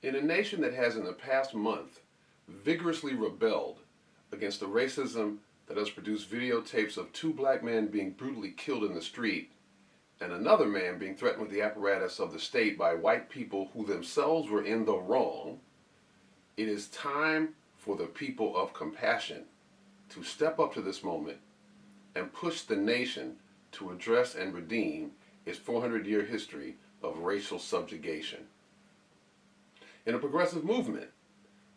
In a nation that has in the past month vigorously rebelled against the racism that has produced videotapes of two black men being brutally killed in the street and another man being threatened with the apparatus of the state by white people who themselves were in the wrong, it is time for the people of compassion to step up to this moment and push the nation to address and redeem its 400-year history of racial subjugation. In a progressive movement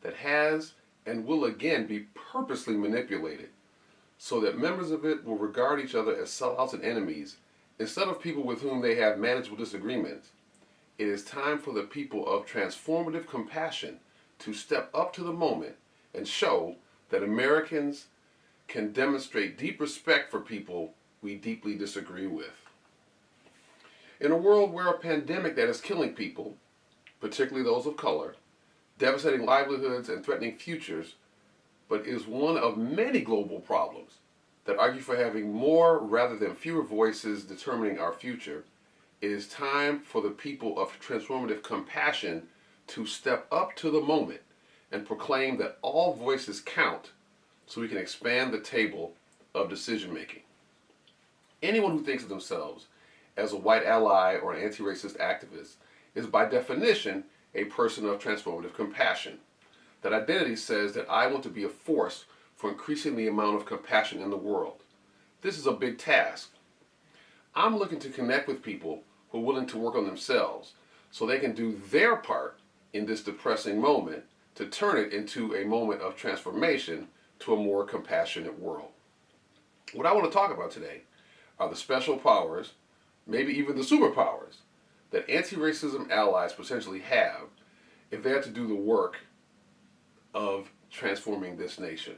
that has and will again be purposely manipulated so that members of it will regard each other as sellouts and enemies instead of people with whom they have manageable disagreements, it is time for the people of transformative compassion to step up to the moment and show that Americans can demonstrate deep respect for people we deeply disagree with. In a world where a pandemic that is killing people, particularly those of color, devastating livelihoods and threatening futures, but is one of many global problems that argue for having more rather than fewer voices determining our future, it is time for the people of transformative compassion to step up to the moment and proclaim that all voices count so we can expand the table of decision making. Anyone who thinks of themselves as a white ally or an anti-racist activist is by definition a person of transformative compassion. That identity says that I want to be a force for increasing the amount of compassion in the world. This is a big task. I'm looking to connect with people who are willing to work on themselves so they can do their part in this depressing moment to turn it into a moment of transformation to a more compassionate world. What I want to talk about today are the special powers, maybe even the superpowers, that anti-racism allies potentially have if they have to do the work of transforming this nation.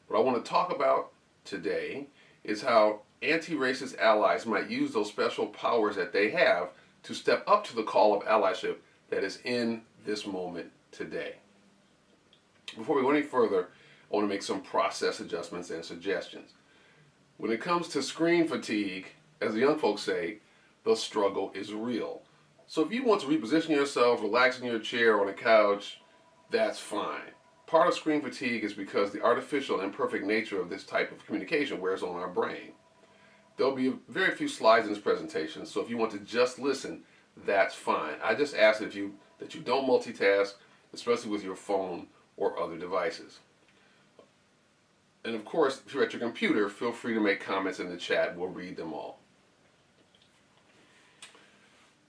What I want to talk about today is how anti-racist allies might use those special powers that they have to step up to the call of allyship that is in this moment today. Before we go any further, I want to make some process adjustments and suggestions. When it comes to screen fatigue, as the young folks say, the struggle is real. So if you want to reposition yourself, relax in your chair or on a couch, that's fine. Part of screen fatigue is because the artificial and imperfect nature of this type of communication wears on our brain. There'll be very few slides in this presentation, so if you want to just listen, that's fine. I just ask that you don't multitask, especially with your phone or other devices. And of course, if you're at your computer, feel free to make comments in the chat. We'll read them all.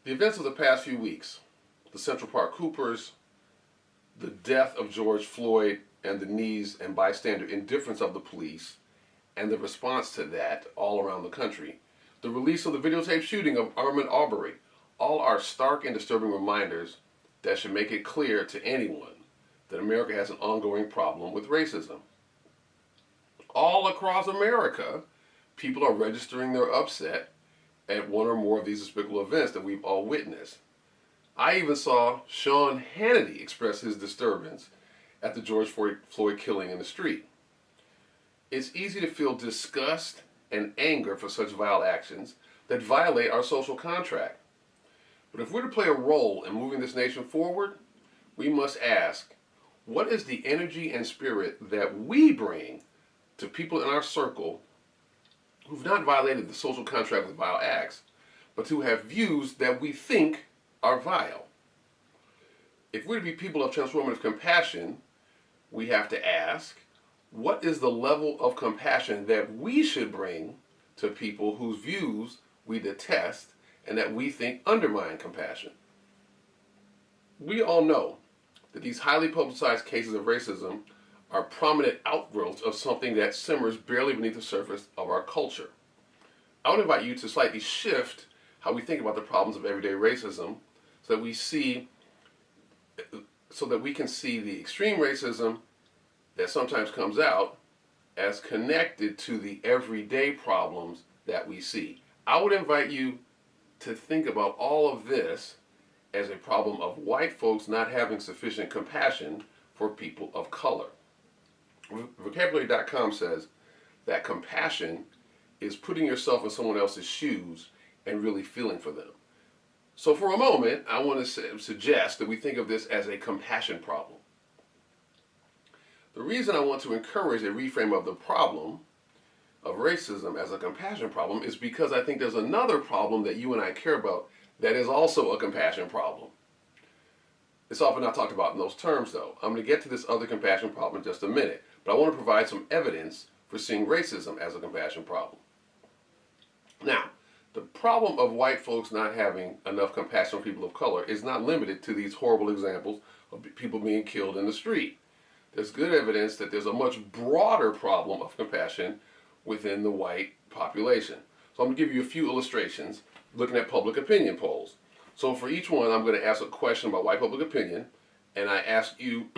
The events of the past few weeks, the Central Park Coopers, the death of George Floyd, and the knees and bystander indifference of the police, and the response to that all around the country, the release of the videotape shooting of Ahmaud Arbery, all are stark and disturbing reminders that should make it clear to anyone that America has an ongoing problem with racism. All across America, people are registering their upset at one or more of these despicable events that we've all witnessed. I even saw Sean Hannity express his disturbance at the George Floyd killing in the street. It's easy to feel disgust and anger for such vile actions that violate our social contract. But if we're to play a role in moving this nation forward, we must ask, what is the energy and spirit that we bring to people in our circle who've not violated the social contract with vile acts, but who have views that we think are vile? If we're to be people of transformative compassion, we have to ask, what is the level of compassion that we should bring to people whose views we detest and that we think undermine compassion? We all know that these highly publicized cases of racism are prominent outgrowths of something that simmers barely beneath the surface of our culture. I would invite you to slightly shift how we think about the problems of everyday racism so that we can see the extreme racism that sometimes comes out as connected to the everyday problems that we see. I would invite you to think about all of this as a problem of white folks not having sufficient compassion for people of color. Vocabulary.com says that compassion is putting yourself in someone else's shoes and really feeling for them. So for a moment, I want to suggest that we think of this as a compassion problem. The reason I want to encourage a reframe of the problem of racism as a compassion problem is because I think there's another problem that you and I care about that is also a compassion problem. It's often not talked about in those terms, though. I'm going to get to this other compassion problem in just a minute, but I want to provide some evidence for seeing racism as a compassion problem. Now, the problem of white folks not having enough compassion for people of color is not limited to these horrible examples of people being killed in the street. There's good evidence that there's a much broader problem of compassion within the white population. So I'm going to give you a few illustrations looking at public opinion polls. So for each one, I'm going to ask a question about white public opinion, and I ask you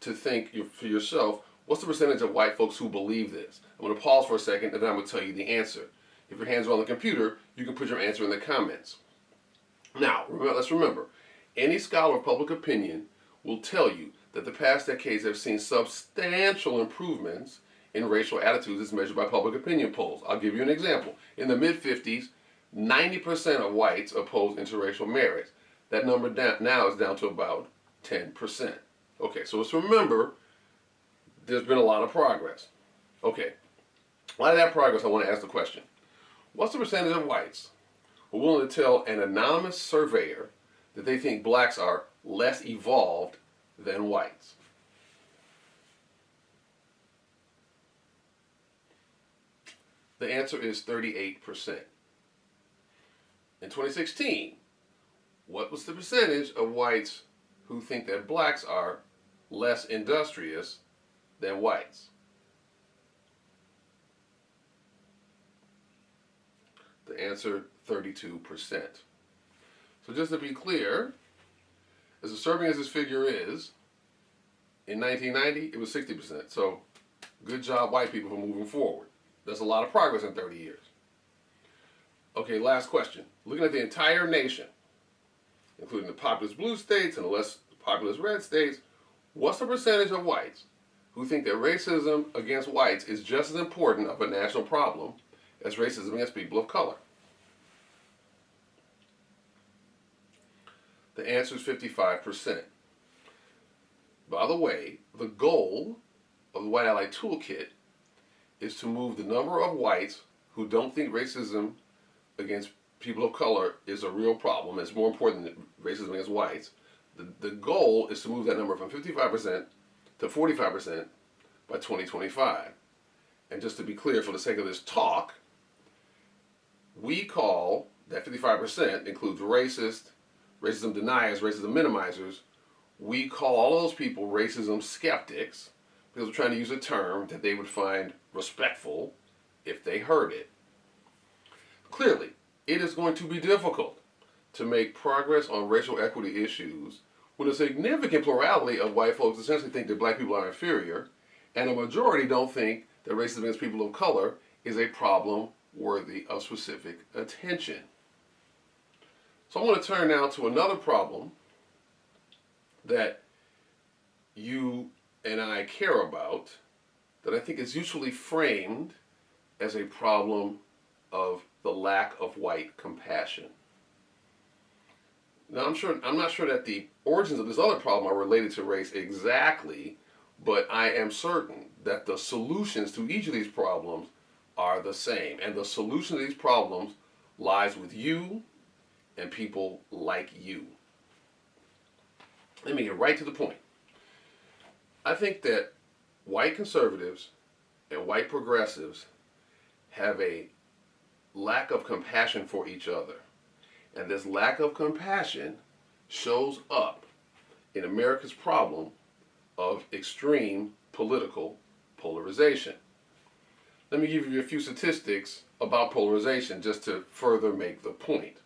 to think for yourself, what's the percentage of white folks who believe this? I'm going to pause for a second, and then I'm going to tell you the answer. If your hands are on the computer, you can put your answer in the comments. Now, let's remember, any scholar of public opinion will tell you that the past decades have seen substantial improvements in racial attitudes as measured by public opinion polls. I'll give you an example. In the mid-50s, 90% of whites opposed interracial marriage. That number now is down to about 10%. Okay, so let's remember there's been a lot of progress. Okay, a lot of that progress, I want to ask the question. What's the percentage of whites who are willing to tell an anonymous surveyor that they think blacks are less evolved than whites? The answer is 38%. In 2016, what was the percentage of whites who think that blacks are less industrious than whites? The answer, 32%. So just to be clear, as disturbing as this figure is, in 1990, it was 60%. So good job, white people, for moving forward. That's a lot of progress in 30 years. Okay, last question. Looking at the entire nation, including the populous blue states and the less populous red states, what's the percentage of whites who think that racism against whites is just as important of a national problem as racism against people of color? The answer is 55%. By the way, the goal of the White Ally Toolkit is to move the number of whites who don't think racism against people of color is a real problem. It's more important than racism against whites. The goal is to move that number from 55% to 45% by 2025. And just to be clear, for the sake of this talk, we call that 55% includes racism deniers, racism minimizers. We call all of those people racism skeptics because we're trying to use a term that they would find respectful if they heard it. Clearly, it is going to be difficult to make progress on racial equity issues when a significant plurality of white folks essentially think that black people are inferior, and a majority don't think that racism against people of color is a problem worthy of specific attention. So I want to turn now to another problem that you and I care about, that I think is usually framed as a problem of the lack of white compassion. Now, I'm not sure that the origins of this other problem are related to race exactly, but I am certain that the solutions to each of these problems are the same. And the solution to these problems lies with you and people like you. Let me get right to the point. I think that white conservatives and white progressives have a lack of compassion for each other. And this lack of compassion shows up in America's problem of extreme political polarization. Let me give you a few statistics about polarization just to further make the point.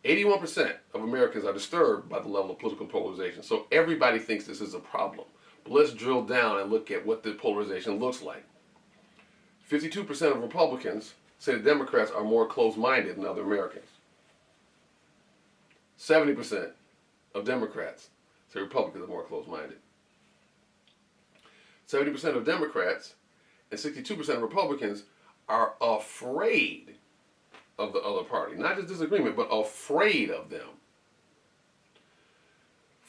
81% of Americans are disturbed by the level of political polarization, so everybody thinks this is a problem. But let's drill down and look at what the polarization looks like. 52% of Republicans say the Democrats are more close-minded than other Americans. 70% of Democrats say Republicans are more close-minded. 70% of Democrats and 62% of Republicans are afraid of the other party. Not just disagreement, but afraid of them.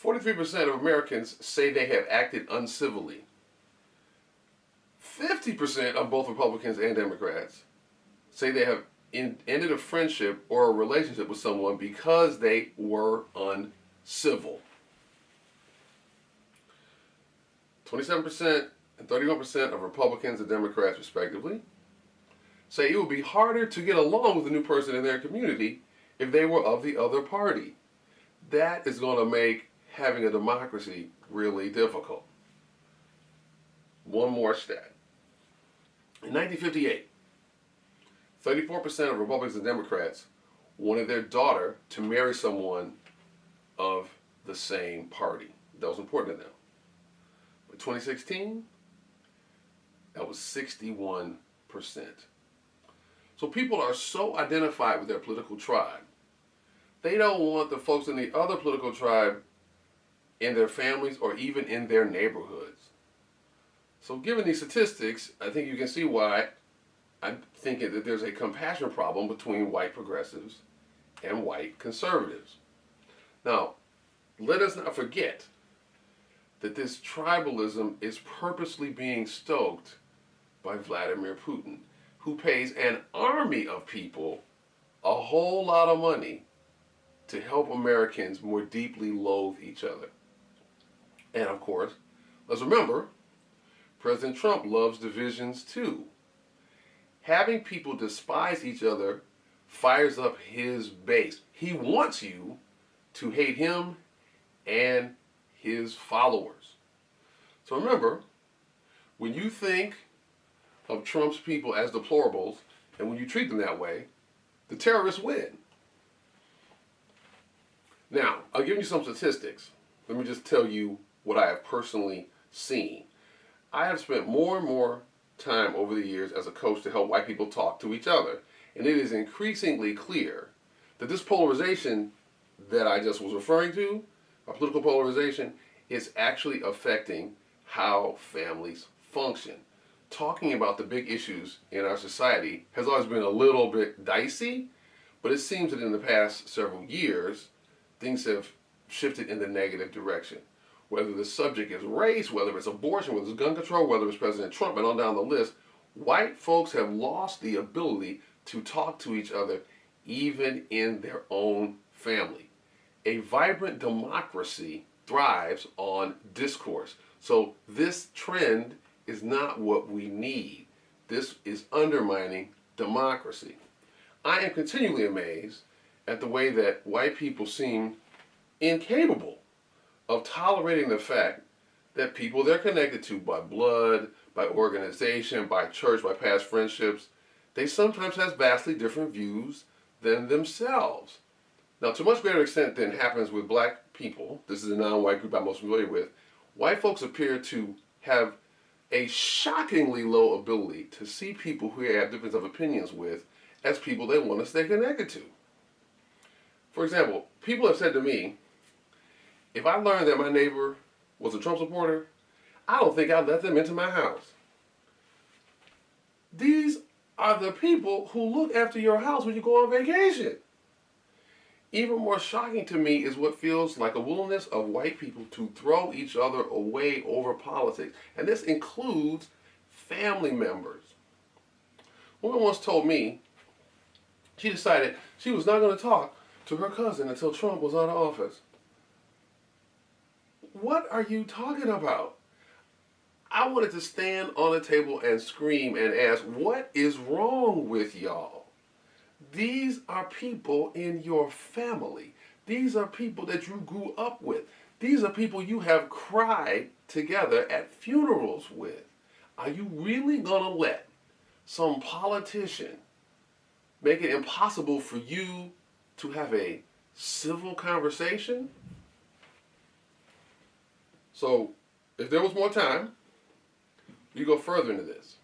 43% of Americans say they have acted uncivilly. 50% of both Republicans and Democrats say they have ended a friendship or a relationship with someone because they were uncivil. 27% and 31% of Republicans and Democrats, respectively, say it would be harder to get along with a new person in their community if they were of the other party. That is going to make having a democracy really difficult. One more stat. In 1958, 34% of Republicans and Democrats wanted their daughter to marry someone of the same party. That was important to them. By 2016, that was 61%. So people are so identified with their political tribe, they don't want the folks in the other political tribe in their families or even in their neighborhoods. So given these statistics, I think you can see why I'm thinking that there's a compassion problem between white progressives and white conservatives. Now, let us not forget that this tribalism is purposely being stoked by Vladimir Putin, who pays an army of people a whole lot of money to help Americans more deeply loathe each other. And of course, let's remember, President Trump loves divisions too. Having people despise each other fires up his base. He wants you to hate him and his followers. So remember, when you think of Trump's people as deplorables, and when you treat them that way, the terrorists win. Now, I'll give you some statistics. Let me just tell you what I have personally seen. I have spent more and more time over the years as a coach to help white people talk to each other. And it is increasingly clear that this polarization that I just was referring to, a political polarization, is actually affecting how families function. Talking about the big issues in our society has always been a little bit dicey, but it seems that in the past several years, things have shifted in the negative direction. Whether the subject is race, whether it's abortion, whether it's gun control, whether it's President Trump, and on down the list, white folks have lost the ability to talk to each other even in their own family. A vibrant democracy thrives on discourse. So this trend is not what we need. This is undermining democracy. I am continually amazed at the way that white people seem incapable of tolerating the fact that people they're connected to by blood, by organization, by church, by past friendships, they sometimes have vastly different views than themselves. Now, to a much greater extent than happens with black people, this is a non-white group I'm most familiar with, white folks appear to have a shockingly low ability to see people who they have difference of opinions with as people they want to stay connected to. For example, people have said to me, if I learned that my neighbor was a Trump supporter, I don't think I'd let them into my house. These are the people who look after your house when you go on vacation. Even more shocking to me is what feels like a willingness of white people to throw each other away over politics. And this includes family members. A woman once told me she decided she was not going to talk to her cousin until Trump was out of office. What are you talking about? I wanted to stand on a table and scream and ask, what is wrong with y'all? These are people in your family. These are people that you grew up with. These are people you have cried together at funerals with. Are you really going to let some politician make it impossible for you to have a civil conversation? So, if there was more time, we go further into this.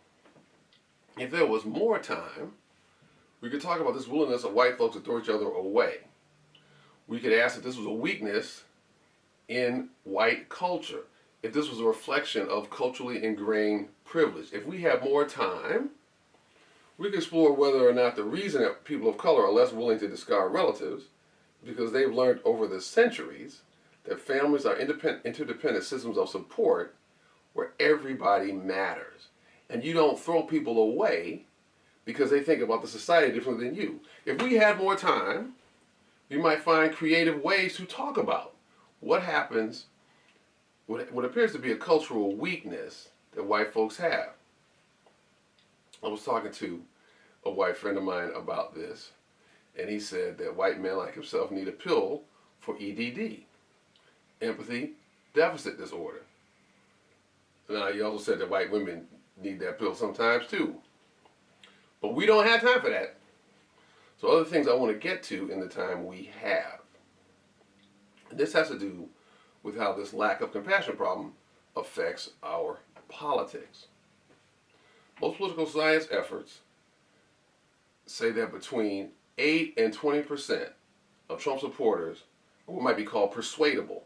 If there was more time, we could talk about this willingness of white folks to throw each other away. We could ask if this was a weakness in white culture, if this was a reflection of culturally ingrained privilege. If we had more time, We can explore whether or not the reason that people of color are less willing to discard relatives is because they've learned over the centuries that families are interdependent systems of support where everybody matters. And you don't throw people away because they think about the society differently than you. If we had more time, we might find creative ways to talk about what happens, what appears to be a cultural weakness that white folks have. I was talking to a white friend of mine about this, and he said that white men like himself need a pill for EDD, empathy deficit disorder. Now, he also said that white women need that pill sometimes too. But we don't have time for that. So other things I want to get to in the time we have. And this has to do with how this lack of compassion problem affects our politics. Most political science efforts say that between 8 and 20% of Trump supporters are what might be called persuadable,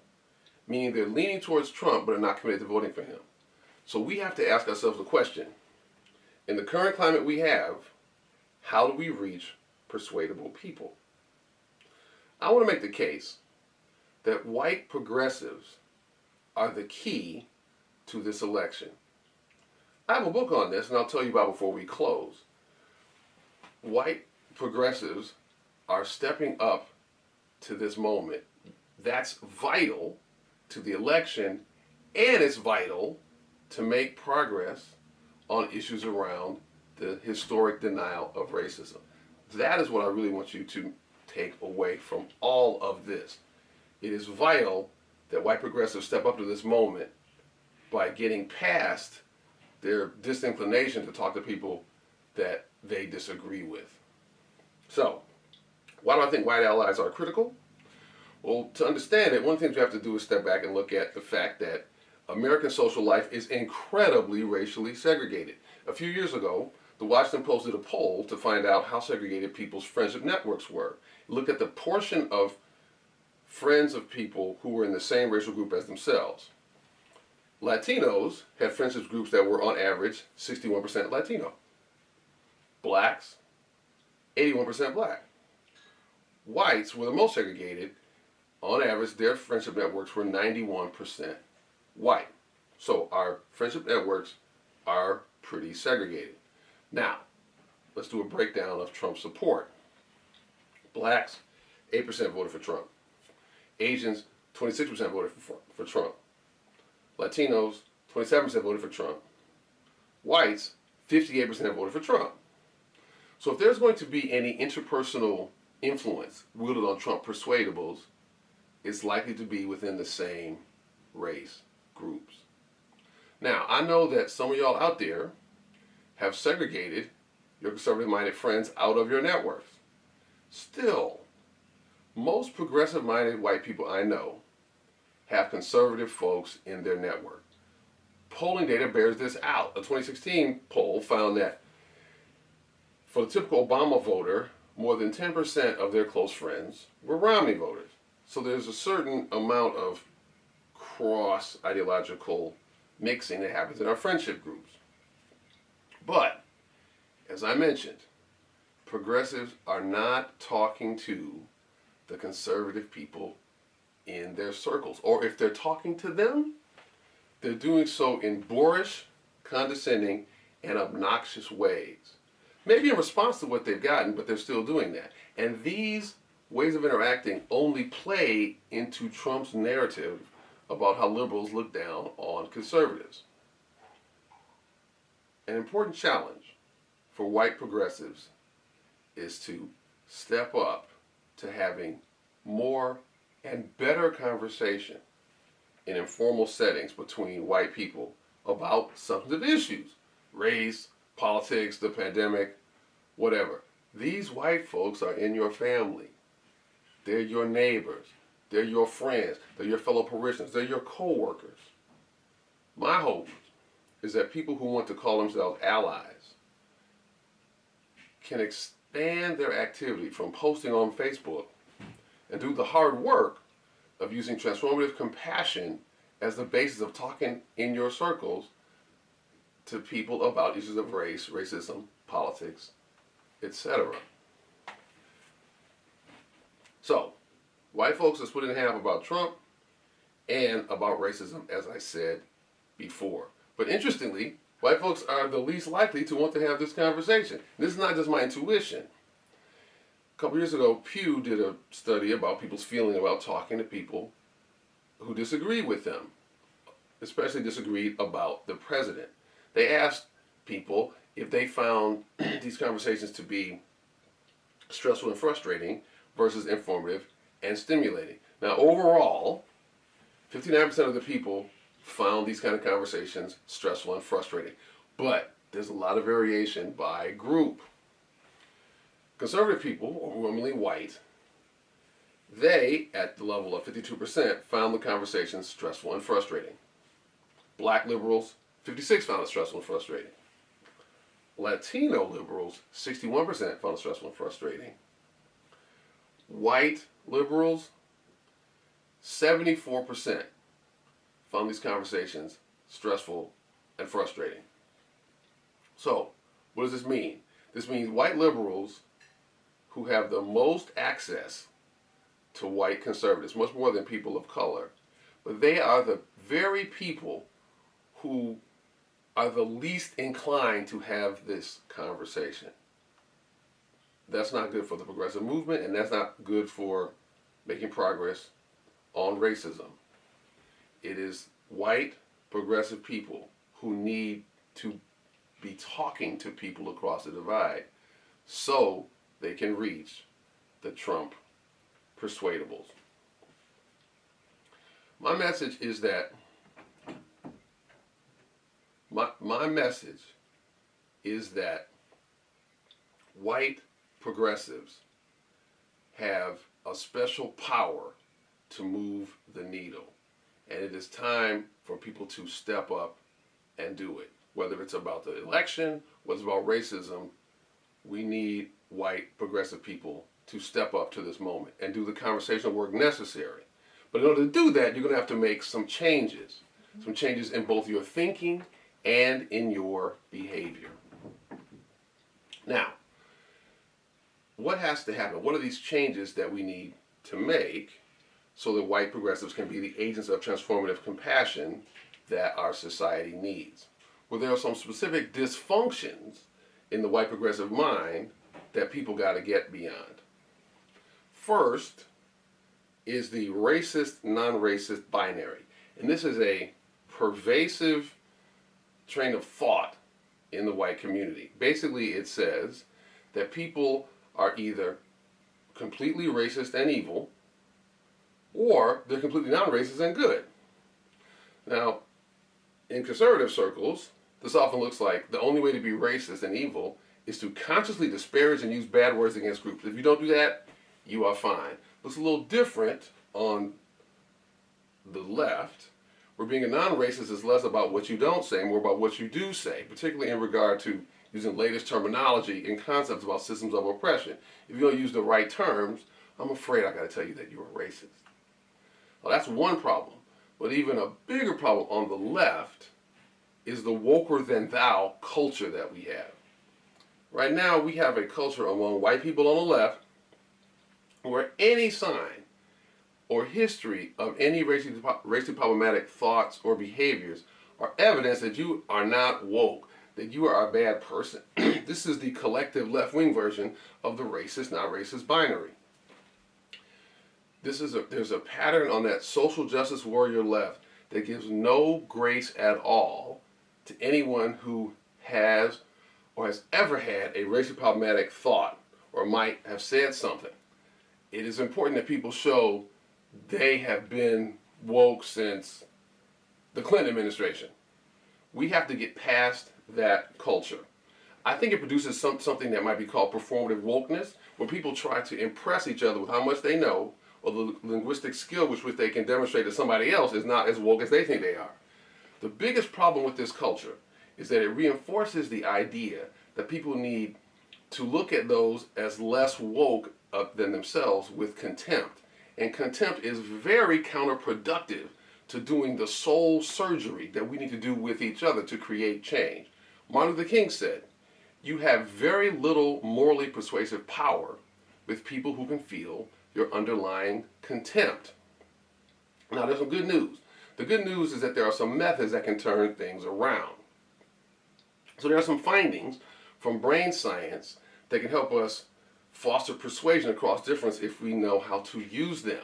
meaning they're leaning towards Trump but are not committed to voting for him. So we have to ask ourselves the question, in the current climate we have, how do we reach persuadable people? I want to make the case that white progressives are the key to this election. I have a book on this, and I'll tell you about it before we close. White progressives are stepping up to this moment. That's vital to the election, and it's vital to make progress on issues around the historic denial of racism. That is what I really want you to take away from all of this. It is vital that white progressives step up to this moment by getting past their disinclination to talk to people that they disagree with. So, why do I think white allies are critical? Well, to understand it, one of the things we have to do is step back and look at the fact that American social life is incredibly racially segregated. A few years ago, the Washington Post did a poll to find out how segregated people's friendship networks were. Look at the portion of friends of people who were in the same racial group as themselves. Latinos had friendship groups that were on average 61% Latino. Blacks, 81% black. Whites were the most segregated. On average, their friendship networks were 91% white. So our friendship networks are pretty segregated. Now, let's do a breakdown of Trump's support. Blacks, 8% voted for Trump. Asians, 26% voted for Trump. Latinos, 27% voted for Trump. Whites, 58% voted for Trump. So if there's going to be any interpersonal influence wielded on Trump persuadables, it's likely to be within the same race groups. Now, I know that some of y'all out there have segregated your conservative-minded friends out of your networks. Still, most progressive-minded white people I know have conservative folks in their network. Polling data bears this out. A 2016 poll found that for the typical Obama voter, more than 10% of their close friends were Romney voters. So there's a certain amount of cross-ideological mixing that happens in our friendship groups. But, as I mentioned, progressives are not talking to the conservative people in their circles. Or if they're talking to them, they're doing so in boorish, condescending, and obnoxious ways. Maybe in response to what they've gotten, but they're still doing that. And these ways of interacting only play into Trump's narrative about how liberals look down on conservatives. An important challenge for white progressives is to step up to having more and better conversation in informal settings between white people about substantive issues, race, politics, the pandemic, whatever. These white folks are in your family. They're your neighbors. They're your friends. They're your fellow parishioners. They're your co-workers. My hope is that people who want to call themselves allies can expand their activity from posting on Facebook and do the hard work of using transformative compassion as the basis of talking in your circles to people about issues of race, racism, politics, etc. So, white folks are split in half about Trump and about racism, as I said before. But interestingly, white folks are the least likely to want to have this conversation. This is not just my intuition. A couple years ago, Pew did a study about people's feeling about talking to people who disagree with them, especially disagreed about the president. They asked people if they found these conversations to be stressful and frustrating versus informative and stimulating. Now, overall, 59% of the people found these kind of conversations stressful and frustrating. But there's a lot of variation by group. Conservative people, overwhelmingly white, they, at the level of 52%, found the conversations stressful and frustrating. Black liberals, 56% found it stressful and frustrating. Latino liberals, 61% found it stressful and frustrating. White liberals, 74% found these conversations stressful and frustrating. So, what does this mean? This means white liberals who have the most access to white conservatives, much more than people of color, but they are the very people who are the least inclined to have this conversation. That's not good for the progressive movement, and that's not good for making progress on racism. It is white progressive people who need to be talking to people across the divide so they can reach the Trump persuadables. My message is that my message is that white progressives have a special power to move the needle. And it is time for people to step up and do it. Whether it's about the election, whether it's about racism, we need white progressive people to step up to this moment and do the conversational work necessary. But in order to do that, you're going to have to make some changes in both your thinking and in your behavior. Now, what has to happen? What are these changes that we need to make so that white progressives can be the agents of transformative compassion that our society needs? Well, there are some specific dysfunctions in the white progressive mind that people got to get beyond. First is the racist, non-racist binary. And this is a pervasive train of thought in the white community. Basically, it says that people are either completely racist and evil, or they're completely non-racist and good. Now, in conservative circles, this often looks like the only way to be racist and evil is to consciously disparage and use bad words against groups. If you don't do that, you are fine. Looks a little different on the left, where being a non-racist is less about what you don't say, more about what you do say, particularly in regard to using latest terminology and concepts about systems of oppression. If you don't use the right terms, I'm afraid I got to tell you that you're a racist. Well, that's one problem. But even a bigger problem on the left is the woker than thou culture that we have. Right now, we have a culture among white people on the left where any sign or history of any racially problematic thoughts or behaviors are evidence that you are not woke, that you are a bad person. This is the collective left-wing version of the racist, not racist binary. There's a pattern on that social justice warrior left that gives no grace at all to anyone who has or has ever had a racially problematic thought or might have said something. It is important that people show they have been woke since the Clinton administration. We have to get past that culture. I think it produces something that might be called performative wokeness, where people try to impress each other with how much they know or the linguistic skill with which they can demonstrate that somebody else is not as woke as they think they are. The biggest problem with this culture is that it reinforces the idea that people need to look at those as less woke than themselves with contempt. And contempt is very counterproductive to doing the soul surgery that we need to do with each other to create change. Martin Luther King said, you have very little morally persuasive power with people who can feel your underlying contempt. Now, there's some good news. The good news is that there are some methods that can turn things around. So there are some findings from brain science that can help us foster persuasion across difference if we know how to use them.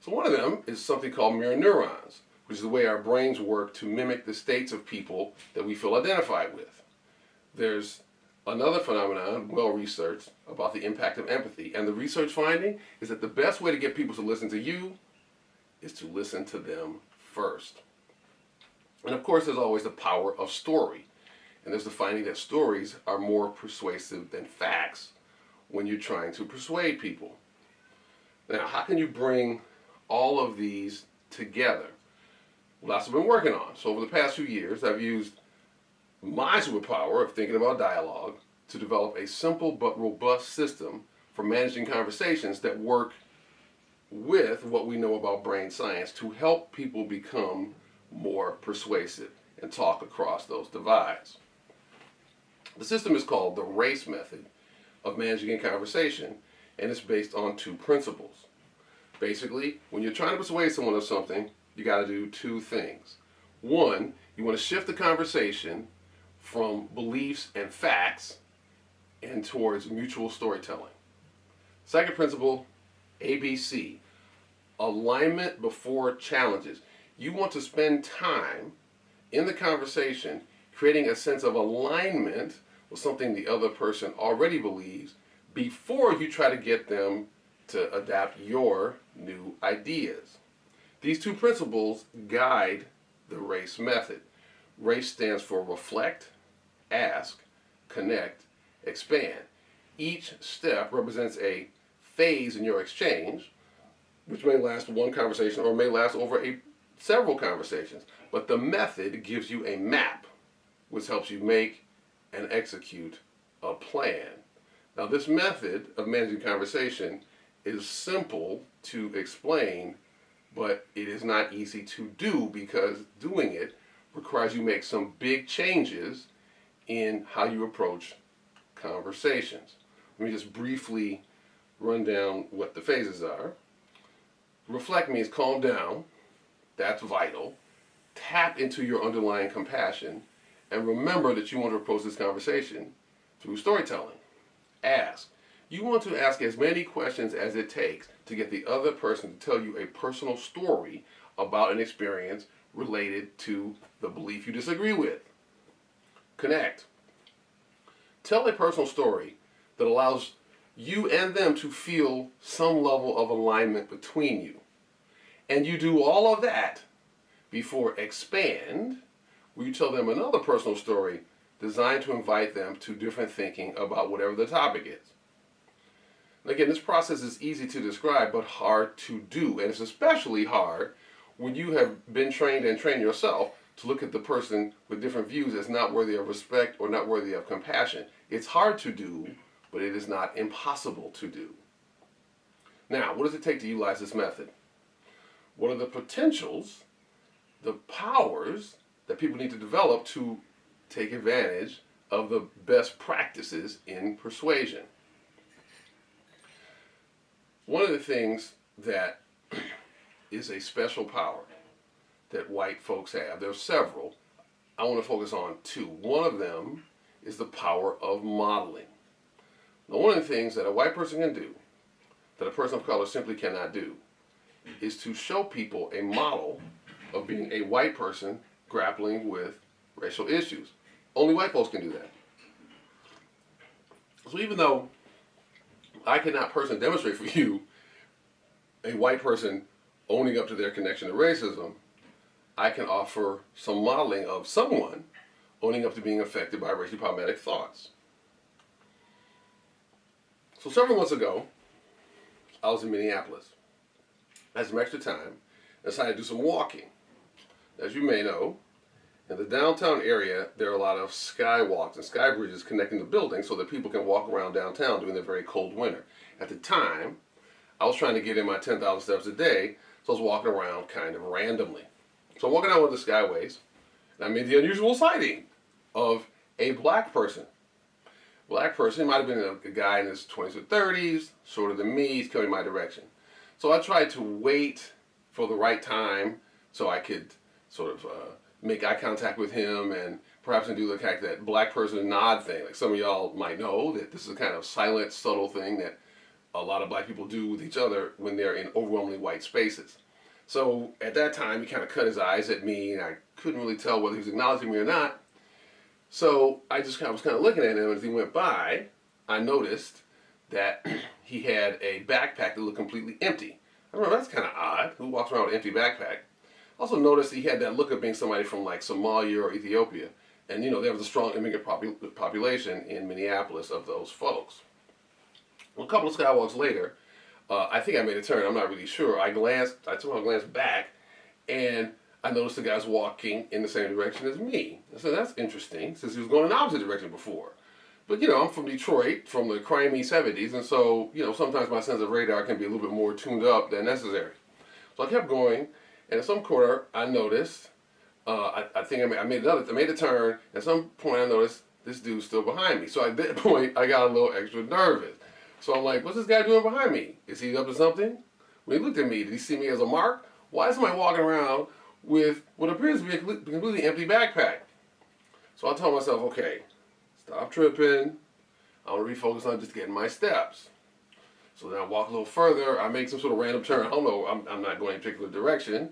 So one of them is something called mirror neurons, which is the way our brains work to mimic the states of people that we feel identified with. There's another phenomenon, well researched, about the impact of empathy. And the research finding is that the best way to get people to listen to you is to listen to them first. And of course, there's always the power of story. And there's the finding that stories are more persuasive than facts when you're trying to persuade people. Now, how can you bring all of these together? Well, that's what I've been working on. So over the past few years, I've used my superpower of thinking about dialogue to develop a simple but robust system for managing conversations that work with what we know about brain science to help people become more persuasive and talk across those divides. The system is called the RACE method of managing a conversation, and it's based on two principles. Basically, when you're trying to persuade someone of something, you got to do two things. One, you want to shift the conversation from beliefs and facts and towards mutual storytelling. Second principle, ABC, alignment before challenges. You want to spend time in the conversation creating a sense of alignment with something the other person already believes before you try to get them to adapt your new ideas. These two principles guide the RACE method. RACE stands for reflect, ask, connect, expand. Each step represents a phase in your exchange, which may last one conversation or may last over several conversations. But the method gives you a map, which helps you make and execute a plan. Now, this method of managing conversation is simple to explain, but it is not easy to do because doing it requires you make some big changes in how you approach conversations. Let me just briefly run down what the phases are. Reflect means calm down. That's vital. Tap into your underlying compassion and remember that you want to approach this conversation through storytelling. Ask. You want to ask as many questions as it takes to get the other person to tell you a personal story about an experience related to the belief you disagree with. Connect. Tell a personal story that allows you and them to feel some level of alignment between you. And you do all of that before expand, where you tell them another personal story designed to invite them to different thinking about whatever the topic is. Again, this process is easy to describe but hard to do, and it's especially hard when you have been trained and trained yourself to look at the person with different views as not worthy of respect or not worthy of compassion. It's hard to do, but it is not impossible to do. Now, what does it take to utilize this method? What are the potentials, the powers that people need to develop to take advantage of the best practices in persuasion? One of the things that is a special power that white folks have, there are several, I want to focus on two. One of them is the power of modeling. Now, one of the things that a white person can do that a person of color simply cannot do is to show people a model of being a white person grappling with racial issues. Only white folks can do that. So even though I cannot personally demonstrate for you a white person owning up to their connection to racism, I can offer some modeling of someone owning up to being affected by racially problematic thoughts. So several months ago, I was in Minneapolis. I had some extra time and decided to do some walking. As you may know, in the downtown area, there are a lot of skywalks and sky bridges connecting the buildings so that people can walk around downtown during the very cold winter. At the time, I was trying to get in my 10,000 steps a day, so I was walking around kind of randomly. So I'm walking down one of the skyways, and I made the unusual sighting of a black person black person. He might have been a guy in his 20s or 30s, shorter than me. He's coming my direction. So I tried to wait for the right time so I could sort of make eye contact with him and perhaps do the kind of that black person nod thing. Like some of y'all might know that this is a kind of silent, subtle thing that a lot of black people do with each other when they're in overwhelmingly white spaces. So at that time, he kind of cut his eyes at me, and I couldn't really tell whether he was acknowledging me or not. So I just was kind of looking at him, and as he went by, I noticed that he had a backpack that looked completely empty. I remember, that's kind of odd. Who walks around with an empty backpack? Also noticed he had that look of being somebody from like Somalia or Ethiopia. And you know, there was a strong immigrant population in Minneapolis of those folks. Well, a couple of skywalks later, I think I made a turn. I'm not really sure. I somehow glanced back, and I noticed the guy's walking in the same direction as me. I said, that's interesting, since he was going in the opposite direction before. But, you know, I'm from Detroit, from the crimey 70s, and so, you know, sometimes my sense of radar can be a little bit more tuned up than necessary. So I kept going, and at some corner, I noticed, I think I made a turn. At some point, I noticed this dude's still behind me. So at that point, I got a little extra nervous. So I'm like, what's this guy doing behind me? Is he up to something? When he looked at me, did he see me as a mark? Why is somebody walking around with what appears to be a completely empty backpack? So I told myself, okay, stop tripping. I want to refocus on just getting my steps. So then I walk a little further. I make some sort of random turn. I don't know. I'm not going in a particular direction.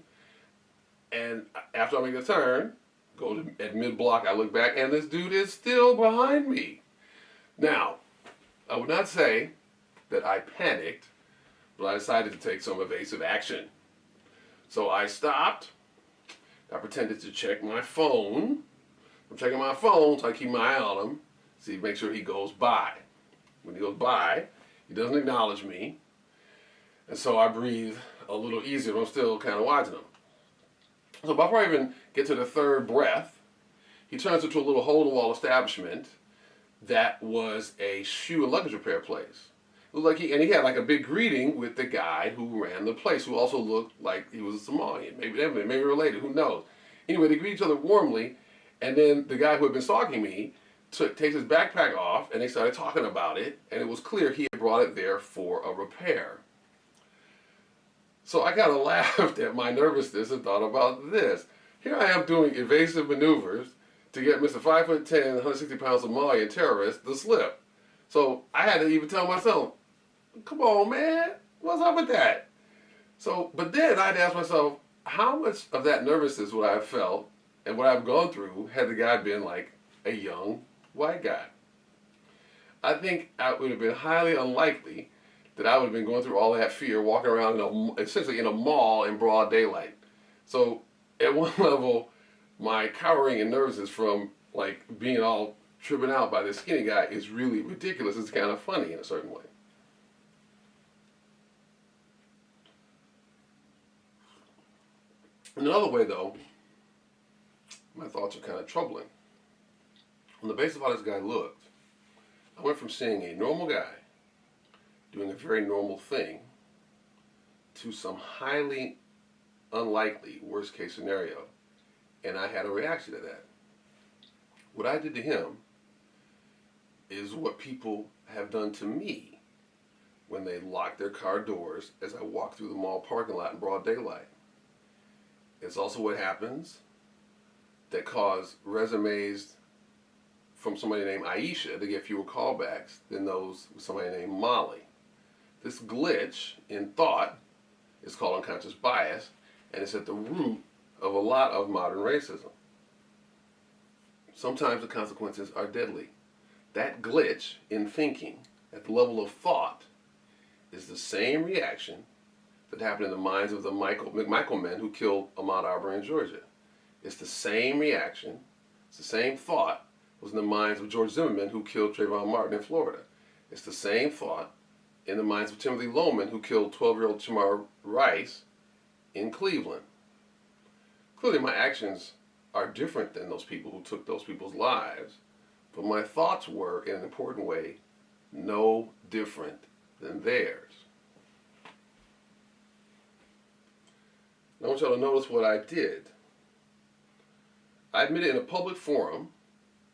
And after I make the turn, at mid-block, I look back, and this dude is still behind me. Now, I would not say that I panicked, but I decided to take some evasive action. So I stopped. I pretended to check my phone. I'm checking my phone, so I keep my eye on him, see, make sure he goes by. When he goes by, he doesn't acknowledge me, and so I breathe a little easier, but I'm still kind of watching him. So before I even get to the third breath, he turns into a little hole-in-the-wall establishment that was a shoe and luggage repair place. It looked like he had like a big greeting with the guy who ran the place, who also looked like he was a Somalian, maybe related, who knows. Anyway, they greet each other warmly, and then the guy who had been stalking me takes his backpack off, and they started talking about it, and it was clear he had brought it there for a repair. So I kind of laughed at my nervousness and thought about this. Here I am doing evasive maneuvers to get Mr. 5'10", 160-pound Somalian terrorist to slip. So I had to even tell myself, come on, man, what's up with that? So, but then I had to ask myself, how much of that nervousness would I have felt and what I've gone through had the guy been like a young white guy? I think it would have been highly unlikely that I would have been going through all that fear, walking around essentially in a mall in broad daylight. So at one level, my cowering and nervousness from like being all tripping out by this skinny guy is really ridiculous. It's kind of funny in a certain way. In another way, though, my thoughts are kind of troubling. On the basis of how this guy looked, I went from seeing a normal guy doing a very normal thing to some highly unlikely worst case scenario, and I had a reaction to that. What I did to him is what people have done to me when they lock their car doors as I walk through the mall parking lot in broad daylight. It's also what happens that caused resumes from somebody named Aisha to get fewer callbacks than those with somebody named Molly. This glitch in thought is called unconscious bias, and it's at the root of a lot of modern racism. Sometimes the consequences are deadly. That glitch in thinking at the level of thought is the same reaction that happened in the minds of the McMichael men who killed Ahmaud Arbery in Georgia. It's the same reaction, it's the same thought was in the minds of George Zimmerman who killed Trayvon Martin in Florida. It's the same thought in the minds of Timothy Loman who killed 12-year-old Tamar Rice in Cleveland. Clearly my actions are different than those people who took those people's lives, but my thoughts were, in an important way, no different than theirs. I want y'all to notice what I did. I admitted in a public forum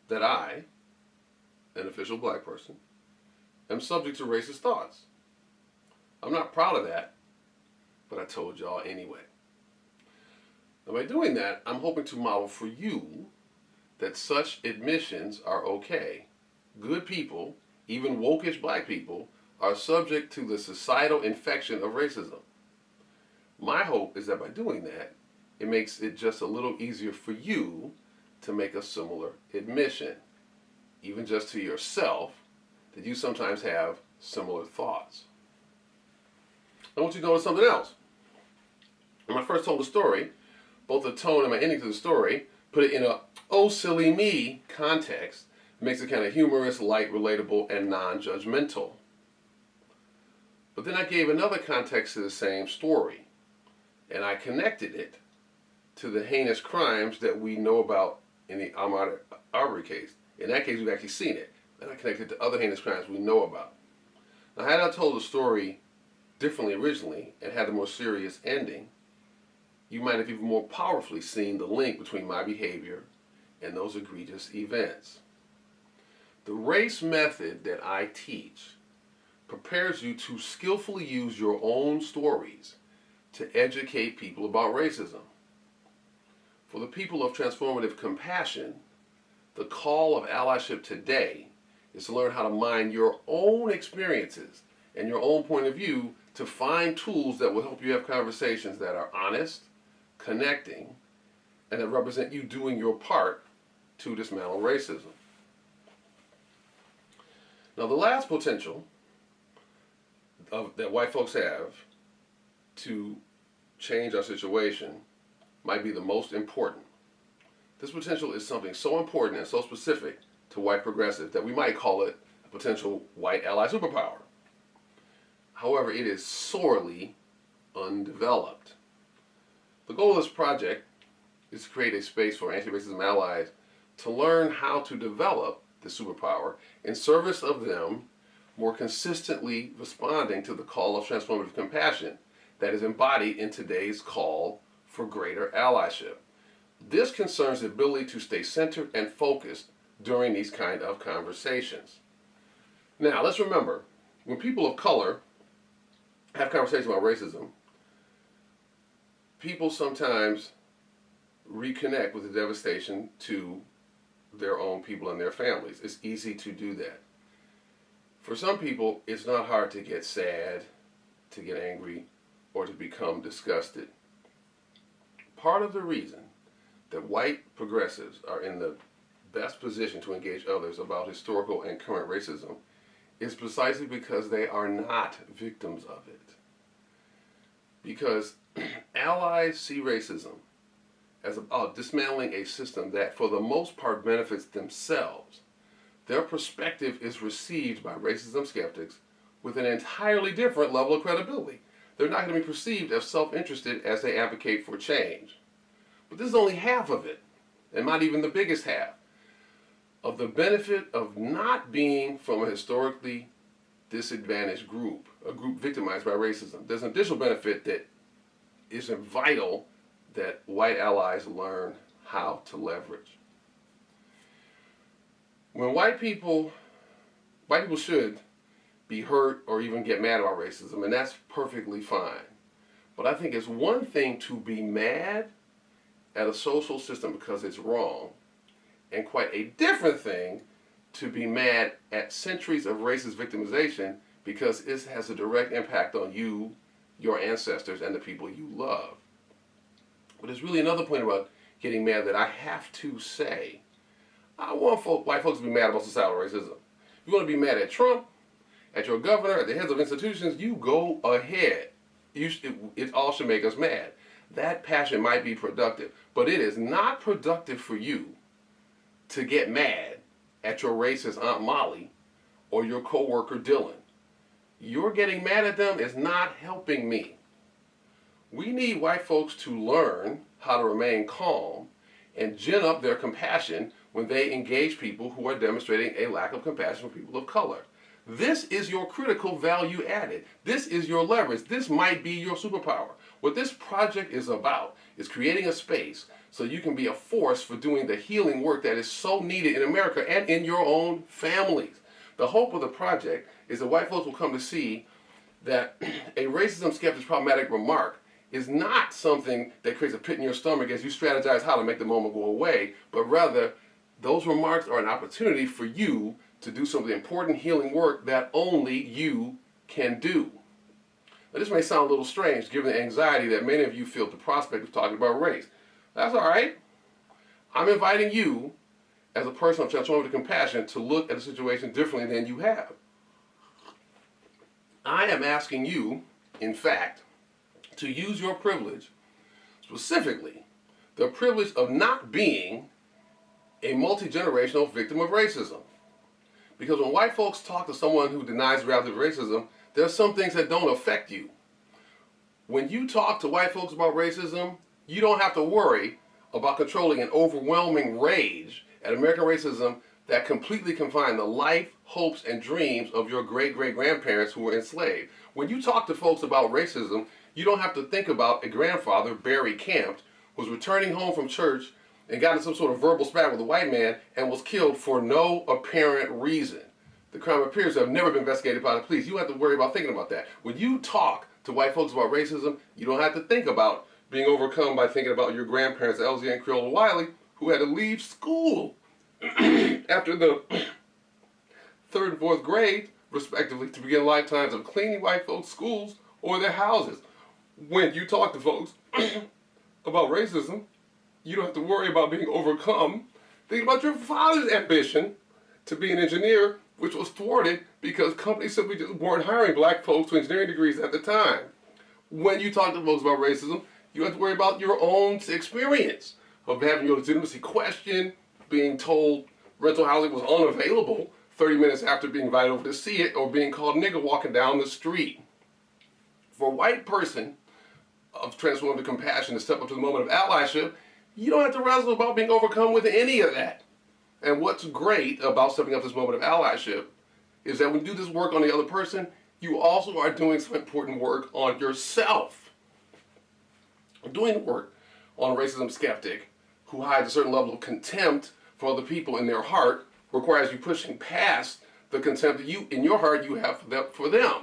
that I an official black person, am subject to racist thoughts. I'm not proud of that, but I told y'all anyway. Now by doing that, I'm hoping to model for you that such admissions are okay. Good people, even wokish black people, are subject to the societal infection of racism. My hope is that by doing that, it makes it just a little easier for you to make a similar admission, even just to yourself, that you sometimes have similar thoughts. I want you to notice something else. When I first told the story, both the tone and my ending to the story put it in a "oh silly me" context. It makes it kind of humorous, light, relatable, and non-judgmental. But then I gave another context to the same story, and I connected it to the heinous crimes that we know about in the Ahmaud Arbery case. In that case, we've actually seen it, and I connected it to other heinous crimes we know about. Now, had I told the story differently originally and had a more serious ending, you might have even more powerfully seen the link between my behavior and those egregious events. The race method that I teach prepares you to skillfully use your own stories to educate people about racism. For the people of transformative compassion, the call of allyship today is to learn how to mine your own experiences and your own point of view to find tools that will help you have conversations that are honest, connecting, and that represent you doing your part to dismantle racism. Now, the last potential that white folks have to change our situation might be the most important. This potential is something so important and so specific to white progressives that we might call it a potential white ally superpower. However, it is sorely undeveloped. The goal of this project is to create a space for anti-racism allies to learn how to develop the superpower in service of them more consistently responding to the call of transformative compassion that is embodied in today's call for greater allyship. This concerns the ability to stay centered and focused during these kind of conversations. Now, let's remember, when people of color have conversations about racism, people sometimes reconnect with the devastation to their own people and their families. It's easy to do that. For some people, it's not hard to get sad, to get angry, or to become disgusted. Part of the reason that white progressives are in the best position to engage others about historical and current racism is precisely because they are not victims of it. Because allies see racism as about dismantling a system that for the most part benefits themselves. Their perspective is received by racism skeptics with an entirely different level of credibility. They're not going to be perceived as self-interested as they advocate for change. But this is only half of it, and not even the biggest half, of the benefit of not being from a historically disadvantaged group, a group victimized by racism. There's an additional benefit that is vital that white allies learn how to leverage. When white people should be hurt or even get mad about racism, and that's perfectly fine. But I think it's one thing to be mad at a social system because it's wrong, and quite a different thing to be mad at centuries of racist victimization because it has a direct impact on you, your ancestors, and the people you love. But there's really another point about getting mad that I have to say. I want white folks to be mad about societal racism. If you want to be mad at Trump, at your governor, at the heads of institutions, you go ahead. It all should make us mad. That passion might be productive, but it is not productive for you to get mad at your racist Aunt Molly or your coworker Dylan. Your getting mad at them is not helping me. We need white folks to learn how to remain calm and gin up their compassion when they engage people who are demonstrating a lack of compassion for people of color. This is your critical value added. This is your leverage. This might be your superpower. What this project is about is creating a space so you can be a force for doing the healing work that is so needed in America and in your own families. The hope of the project is that white folks will come to see that a racism, skeptic, problematic remark is not something that creates a pit in your stomach as you strategize how to make the moment go away, but rather those remarks are an opportunity for you to do some of the important healing work that only you can do. Now, this may sound a little strange given the anxiety that many of you feel at the prospect of talking about race. That's all right. I'm inviting you, as a person of transformative compassion, to look at the situation differently than you have. I am asking you, in fact, to use your privilege, specifically the privilege of not being a multi-generational victim of racism. Because when white folks talk to someone who denies the reality of racism, there are some things that don't affect you. When you talk to white folks about racism, you don't have to worry about controlling an overwhelming rage at American racism that completely confined the life, hopes, and dreams of your great-great-grandparents who were enslaved. When you talk to folks about racism, you don't have to think about a grandfather, Barry Campt, who was returning home from church and got in some sort of verbal spat with a white man and was killed for no apparent reason. The crime appears to have never been investigated by the police. You don't have to worry about thinking about that. When you talk to white folks about racism, you don't have to think about being overcome by thinking about your grandparents, Elsie and Creola Wiley, who had to leave school after the 3rd and 4th grade, respectively, to begin lifetimes of cleaning white folks' schools or their houses. When you talk to folks about racism, you don't have to worry about being overcome. Think about your father's ambition to be an engineer, which was thwarted because companies simply just weren't hiring black folks with engineering degrees at the time. When you talk to folks about racism, you have to worry about your own experience of having your legitimacy questioned, being told rental housing was unavailable 30 minutes after being invited over to see it, or being called nigger walking down the street. For a white person of transformative compassion to step up to the moment of allyship, you don't have to wrestle about being overcome with any of that. And what's great about stepping up to this moment of allyship is that when you do this work on the other person, you also are doing some important work on yourself. Doing the work on a racism skeptic who hides a certain level of contempt for other people in their heart requires you pushing past the contempt that you, in your heart, you have for them.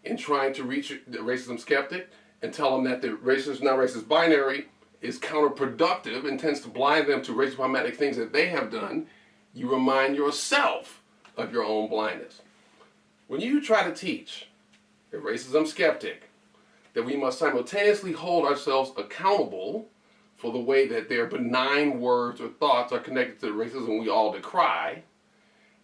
In trying to reach the racism skeptic and tell them that the racist, non-racist binary is counterproductive and tends to blind them to racist problematic things that they have done, you remind yourself of your own blindness. When you try to teach a racism skeptic that we must simultaneously hold ourselves accountable for the way that their benign words or thoughts are connected to the racism we all decry,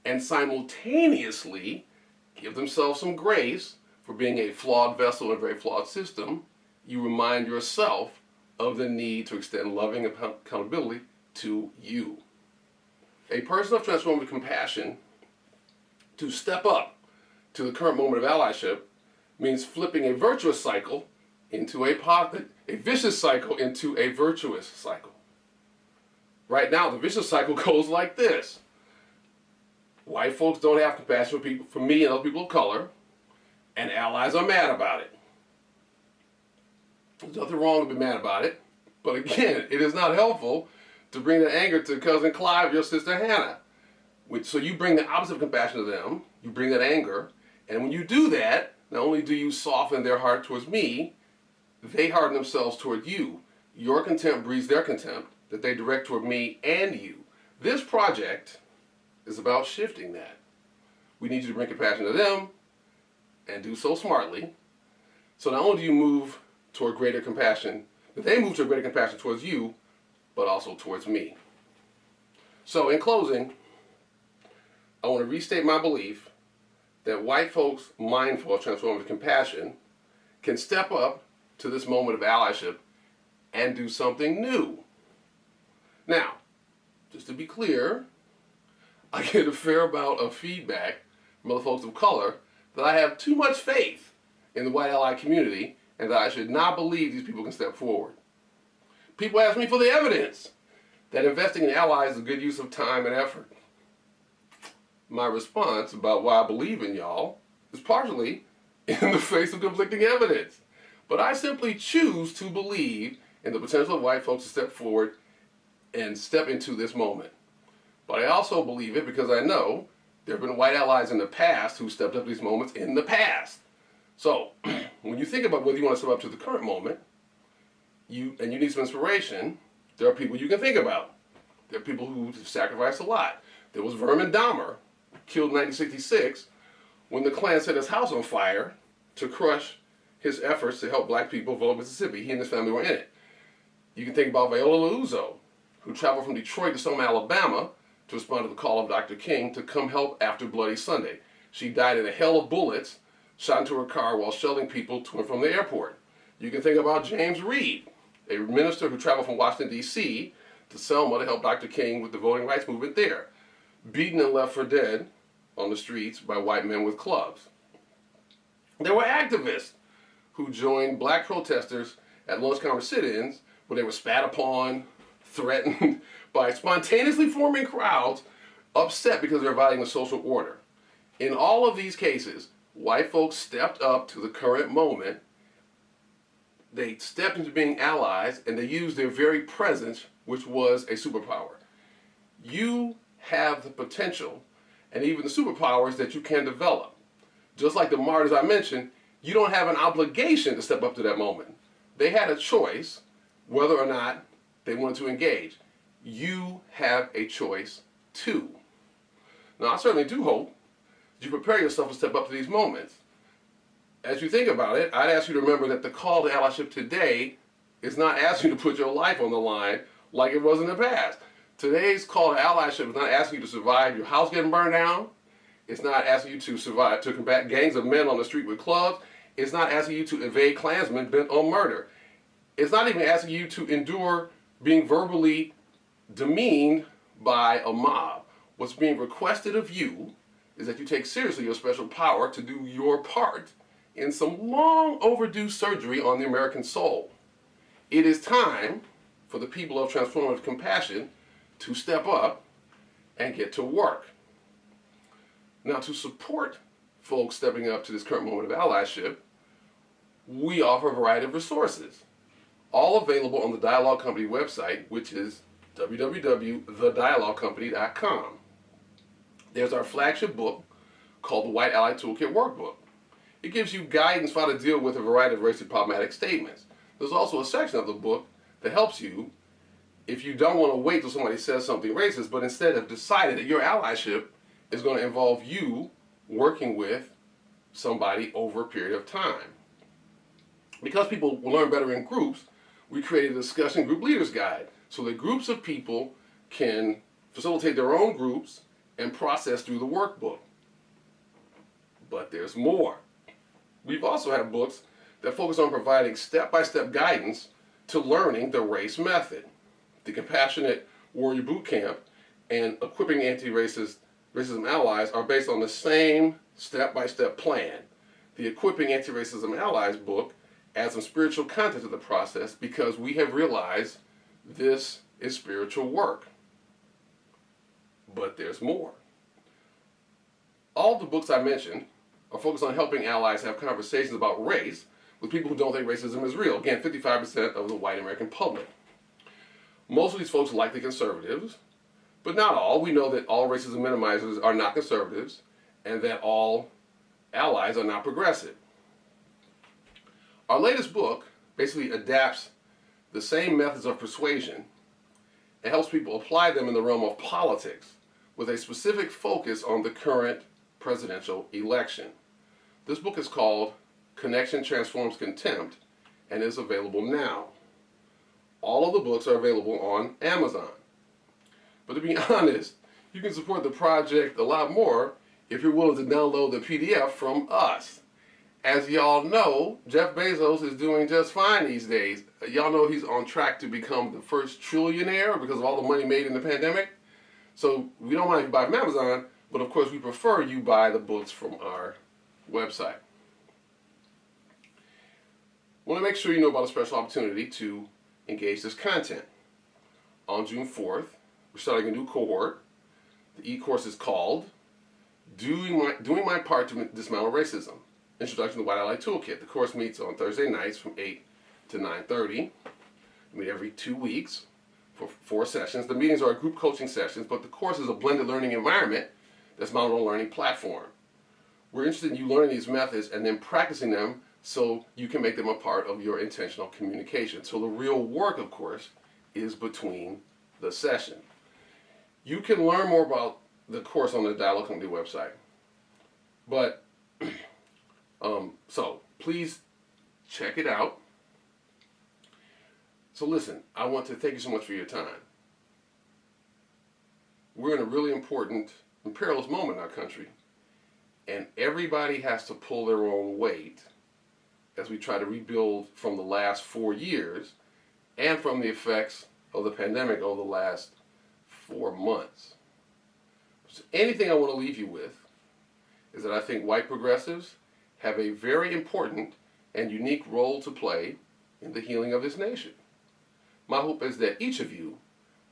and simultaneously give themselves some grace for being a flawed vessel in a very flawed system, you remind yourself of the need to extend loving accountability to you. A person of transformative compassion, to step up to the current moment of allyship, means flipping a virtuous cycle into a vicious cycle into a virtuous cycle. Right now, the vicious cycle goes like this. White folks don't have compassion for people, for me and other people of color, and allies are mad about it. There's nothing wrong to be mad about it, but again, it is not helpful to bring that anger to cousin Clive, your sister Hannah. So you bring the opposite of compassion to them, you bring that anger, and when you do that, not only do you soften their heart towards me, they harden themselves toward you. Your contempt breeds their contempt that they direct toward me and you. This project is about shifting that. We need you to bring compassion to them and do so smartly. So not only do you move toward greater compassion, but they move to greater compassion towards you, but also towards me. So in closing, I want to restate my belief that white folks mindful of transformative compassion can step up to this moment of allyship and do something new. Now, just to be clear, I get a fair amount of feedback from other folks of color that I have too much faith in the white ally community and that I should not believe these people can step forward. People ask me for the evidence that investing in allies is a good use of time and effort. My response about why I believe in y'all is partially in the face of conflicting evidence. But I simply choose to believe in the potential of white folks to step forward and step into this moment. But I also believe it because I know there have been white allies in the past who stepped up to these moments in the past. So, when you think about whether you want to step up to the current moment, you need some inspiration, there are people you can think about. There are people who sacrificed a lot. There was Vermin Dahmer, killed in 1966, when the Klan set his house on fire to crush his efforts to help black people vote in Mississippi. He and his family were in it. You can think about Viola Liuzzo, who traveled from Detroit to Selma, Alabama, to respond to the call of Dr. King to come help after Bloody Sunday. She died in a hail of bullets shot into her car while shelling people to and from the airport. You can think about James Reed, a minister who traveled from Washington, D.C. to Selma to help Dr. King with the voting rights movement there, beaten and left for dead on the streets by white men with clubs. There were activists who joined black protesters at lunch conference sit-ins where they were spat upon, threatened by spontaneously forming crowds upset because they're violating the social order. In all of these cases, white folks stepped up to the current moment. They stepped into being allies, and they used their very presence, which was a superpower. You have the potential and even the superpowers that you can develop. Just like the martyrs I mentioned, you don't have an obligation to step up to that moment. They had a choice whether or not they wanted to engage. You have a choice too. Now, I certainly do hope you prepare yourself to step up to these moments. As you think about it, I'd ask you to remember that the call to allyship today is not asking you to put your life on the line like it was in the past. Today's call to allyship is not asking you to survive your house getting burned down. It's not asking you to survive, to combat gangs of men on the street with clubs. It's not asking you to evade Klansmen bent on murder. It's not even asking you to endure being verbally demeaned by a mob. What's being requested of you is that you take seriously your special power to do your part in some long overdue surgery on the American soul. It is time for the people of transformative compassion to step up and get to work. Now, to support folks stepping up to this current moment of allyship, we offer a variety of resources, all available on the Dialogue Company website, which is www.thedialoguecompany.com. There's our flagship book called the White Ally Toolkit Workbook. It gives you guidance on how to deal with a variety of racially problematic statements. There's also a section of the book that helps you if you don't want to wait till somebody says something racist, but instead have decided that your allyship is going to involve you working with somebody over a period of time. Because people will learn better in groups, we created a discussion group leaders guide so that groups of people can facilitate their own groups and process through the workbook. But there's more. We've also had books that focus on providing step-by-step guidance to learning the race method. The Compassionate Warrior Boot Camp and Equipping Anti-Racism Allies are based on the same step-by-step plan. The Equipping Anti-Racism Allies book adds some spiritual content to the process because we have realized this is spiritual work. But there's more. All the books I mentioned are focused on helping allies have conversations about race with people who don't think racism is real. Again, 55% of the white American public. Most of these folks like the conservatives, but not all. We know that all racism minimizers are not conservatives and that all allies are not progressive. Our latest book basically adapts the same methods of persuasion and helps people apply them in the realm of politics with a specific focus on the current presidential election. This book is called Connection Transforms Contempt and is available now. All of the books are available on Amazon. But to be honest, you can support the project a lot more if you're willing to download the PDF from us. As y'all know, Jeff Bezos is doing just fine these days. Y'all know he's on track to become the first trillionaire because of all the money made in the pandemic. So we don't mind if you buy from Amazon, but of course we prefer you buy the books from our website. I want to make sure you know about a special opportunity to engage this content. On June 4th, we're starting a new cohort. The e-course is called Doing My Part to Dismantle Racism. Introduction to White Ally Toolkit. The course meets on Thursday nights from 8 to 9:30. We meet every 2 weeks for 4 sessions. The meetings are group coaching sessions, but the course is a blended learning environment that's mounted on a learning platform. We're interested in you learning these methods and then practicing them so you can make them a part of your intentional communication. So the real work, of course, is between the session. You can learn more about the course on the Dialogue Company website. But, so please check it out. So listen, I want to thank you so much for your time. We're in a really important and perilous moment in our country, and everybody has to pull their own weight as we try to rebuild from the last 4 years and from the effects of the pandemic over the last 4 months. So anything I want to leave you with is that I think white progressives have a very important and unique role to play in the healing of this nation. My hope is that each of you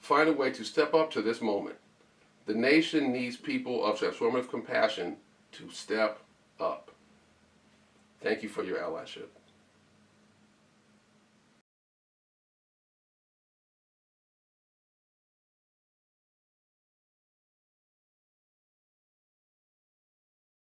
find a way to step up to this moment. The nation needs people of transformative compassion to step up. Thank you for your allyship.